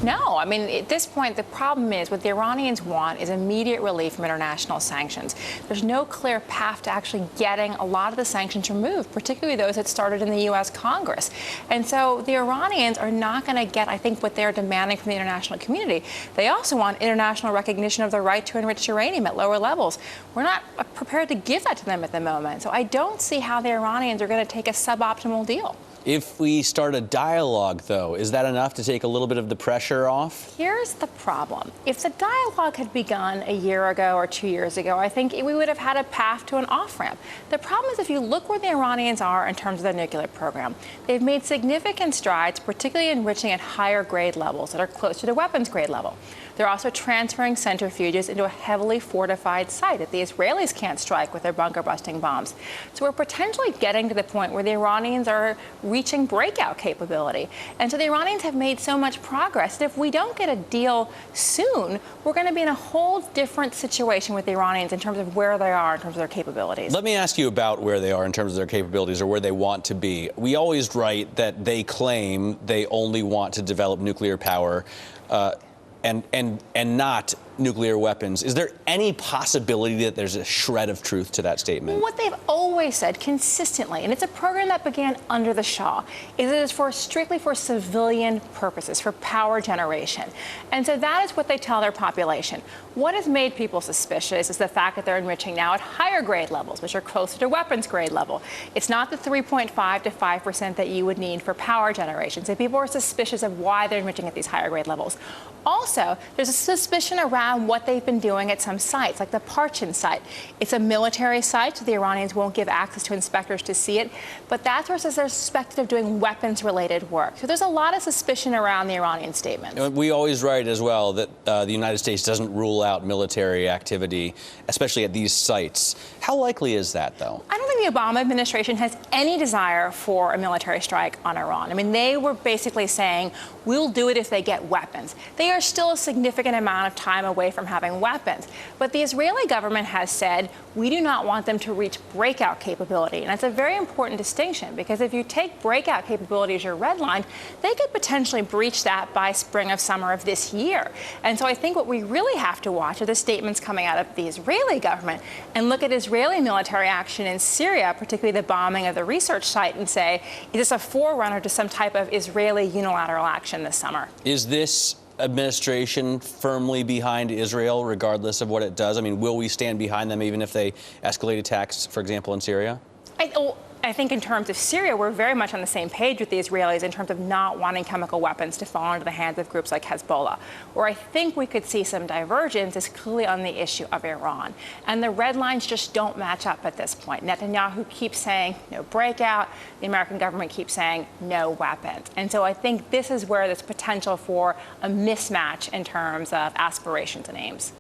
No, I mean, at this point, the problem is what the Iranians want is immediate relief from international sanctions. There's no clear path to actually getting a lot of the sanctions removed, particularly those that started in the U.S. Congress. And so the Iranians are not going to get, I think, what they're demanding from the international community. They also want international recognition of the right to enrich uranium at lower levels. We're not prepared to give that to them at the moment. So I don't see how the Iranians are going to take a suboptimal deal. If we start a dialogue, though, is that enough to take a little bit of the pressure off? Here's the problem. If the dialogue had begun a year ago or 2 years ago, I think we would have had a path to an off-ramp. The problem is if you look where the Iranians are in terms of their nuclear program, they've made significant strides, particularly enriching at higher grade levels that are close to the weapons grade level. They're also transferring centrifuges into a heavily fortified site that the Israelis can't strike with their bunker-busting bombs. So we're potentially getting to the point where the Iranians are reaching breakout capability. And so the Iranians have made so much progress that if we don't get a deal soon, we're going to be in a whole different situation with the Iranians in terms of where they are in terms of their capabilities. Let me ask you about where they are in terms of their capabilities or where they want to be. We always write that they claim they only want to develop nuclear power and not nuclear weapons. Is there any possibility that there's a shred of truth to that statement? What they've always said consistently, and it's a program that began under the Shah, is it is strictly for civilian purposes, for power generation. And so that is what they tell their population. What has made people suspicious is the fact that they're enriching now at higher grade levels, which are closer to weapons grade level. It's not the 3.5 to 5% that you would need for power generation. So people are suspicious of why they're enriching at these higher grade levels. Also, there's a suspicion around what they've been doing at some sites, like the Parchin site. It's a military site, so the Iranians won't give access to inspectors to see it. But that's where they're suspected of doing weapons-related work. So there's a lot of suspicion around the Iranian statements. We always write as well that the United States doesn't rule out military activity, especially at these sites. How likely is that, though? I don't think the Obama administration has any desire for a military strike on Iran. I mean, they were basically saying, we'll do it if they get weapons. They are still a significant amount of time away from having weapons. But the Israeli government has said, we do not want them to reach breakout capability. And that's a very important distinction, because if you take breakout capability as your red line, they could potentially breach that by spring of summer of this year. And so I think what we really have to watch are the statements coming out of the Israeli government and look at Israeli military action in Syria, particularly the bombing of the research site, and say, is this a forerunner to some type of Israeli unilateral action this summer? Is this administration firmly behind Israel, regardless of what it does? I mean, will we stand behind them even if they escalate attacks, for example, in Syria? I think in terms of Syria, we're very much on the same page with the Israelis in terms of not wanting chemical weapons to fall into the hands of groups like Hezbollah. Where I think we could see some divergence is clearly on the issue of Iran. And the red lines just don't match up at this point. Netanyahu keeps saying no breakout. The American government keeps saying no weapons. And so I think this is where there's potential for a mismatch in terms of aspirations and aims.